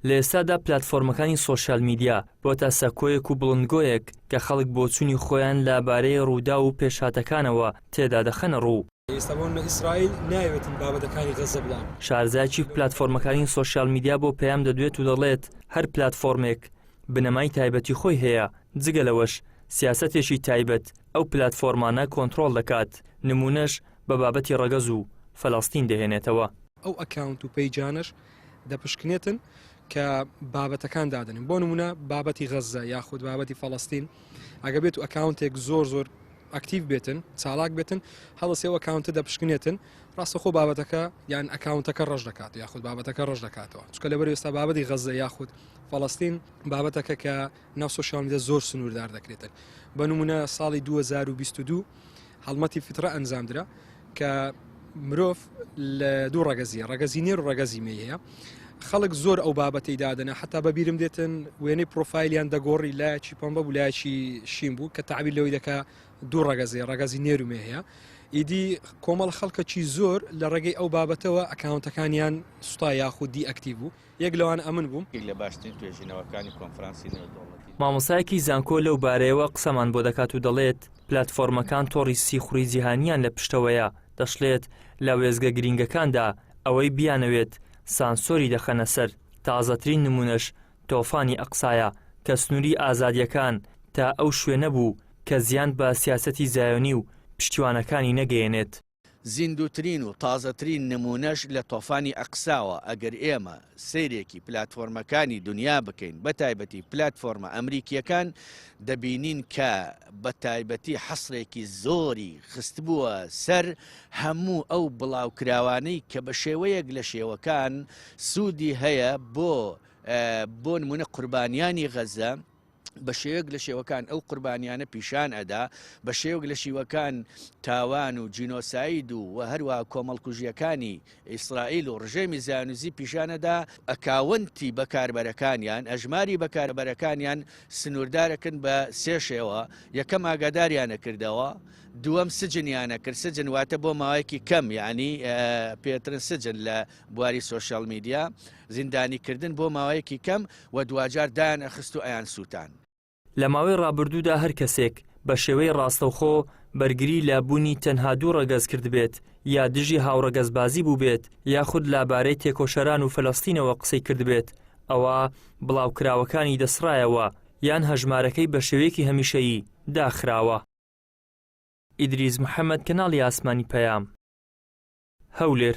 لە ئێستادا پلاتفۆرمەکانی سۆشیال میدیا بۆتە سەکۆیەک و بڵندگۆیەک کە خەڵک بۆ چوونی خۆیان لەبارەی ڕوودا و پێشهاتەکانەوە تێدا دەخەنە ڕوو. ئێستا بۆ ئیسرائیل ناوێتن بابەتەکانی غەزە بڵاو. شارزایکی پلاتفۆرمەکانی سۆشیال میدیا بۆ پەیام دەدوێت و دەڵێت هەر پلاتفۆرمێک بنەمای تایبەتی خۆی هەیە، جگە لەوەش سیاسەتێکی تایبەت ئەو پلاتفۆرمانە کۆنتڕۆڵ دەکات، نمونەش بە بابەتی ڕەگەز و فەڵەستین دەهێنێتەوە. ئەو ئەکاونت و پەیجانش دەپشکنێتن کە بابەتەکان دادنن، بۆ نمونە بابەتی غەزە یاخود بابەتی فەڵەستین ئەگە بێت و ئەکاونتێک زۆر ئەکتیڤ بێتن چالاک بێتن هەڵەسێەوە ئەکاونتە دەپشکنێتن ڕاستەخۆ بابەتەکە یان ئەکاونتەکە ڕەش دەکات یاخود بابەتەکە ڕەش دەکاتەوە، چکە لەبەر ئێستا بابەتی غەزە یاخود فەڵەستین بابەتەکە کە ناو سۆشیال میدیا زۆر سنووردار دەکرێتن. بە نمونە ساڵی 2022 هەڵمەتی فترە ئەنجامدرا کە مرۆڤ لە دوو ڕەگەزی نێر و ڕەگەزی مێ هەیە، خەڵک زۆر ئەو بابەتی دادنە حتا بەبیرم دێتن وێنەی پرۆفایلیان دەگۆڕی لایەکی پەمبە بوو لایەکی شین بوو کە تعبیر لەوەی دەکا دوو ڕەگەزی نێرومێ هەیە. ئیدی کۆمەڵ خەڵکەکی زۆر لە ڕێگەی ئەو بابەتەوە ئەکاونتەکانیان سوتا یاخود دی ئەکتیڤ بوو، یەک لەوان ئەمن بووم لە باشترین توێژینەوەکانی کۆنفرانسی نێودەوڵەتی. مامۆسایەکی زانکۆ لەو بارەیەوە قسەمان بۆ دەکات و دەڵێت پلاتفۆرمەکان تۆڕی سیخوڕی جیهانیان لە پشتەوەیە، دەشڵێت لە وێزگە گرینگەکاندا ئەوەی بیانەوێت سانسۆری دەخەنە سەر. تازەترین نمونەش تۆفانی ئەقسایە کە سنووری ئازادیەکان تا ئەو شوێنە بوو کە زیان بە سیاسەتی زایۆنی و پشتیوانەکانی نەگەیەنێت. زیندوترین و تازەترین نمونەش لە تۆفانی ئەقساوە ئەگەر ئێمە سیرێکی پلاتفۆرمەکانی دنیا بکەین بە تایبەتی پلاتفۆرمە ئەمریکیەکان دەبینین کە بە تایبەتی حەسرێکی زۆری خستبووە سەر هەموو ئەو بڵاوکراوانەی کە بە شێوەیەک لە شێوەکان سوودی هەیە بۆ نمونە قوربانیانی غەزە، بە شێوەیەک لە شێوەکان ئەو قوربانیانە پیشان ئەدا، بە شێوەیەک لە شێوەکان تاوان و جینۆساید و هەروە کۆمەڵکوژیەکانی ئیسرائیل و ڕژێمی زیانوزی پیشانەدا ئەکاونتی بەکاربەرەکانیان ئەژماری بەکاربەرەکانیان سنووردارەکەن بە سێ شێوە. یەکەم ئاگاداریانە کردەوە، دووەم سجنیانە کرد، سجن واتە بۆ ماوەیەکی کەم یعنی پێترن سجن لە بواری سۆشیال میدیا، زیندانیکردن بۆ ماوەیەکی کەم و دوجار دایان ئەخست و ئەیان سووتان. لە ماوەی ڕابردوودا هەر کەسێک بە شێوەی ڕاستەوخۆ بەرگری لە بوونی تەنها دوو ڕەگەز کرد بێت یا دژی هاوڕەگەزبازی بوو بێت یاخود لەبارەی تێکۆشەران و فەلەستینەوە قسەی کرد بێت، ئەوە بڵاوکراوەکانی دەسڕایەوە یان هەژمارەکەی بە شێوەیەکی هەمیشەیی داخراوە. ئیدریس محەممەد، کەناڵی ئاسمانی پەیام، هەولێر.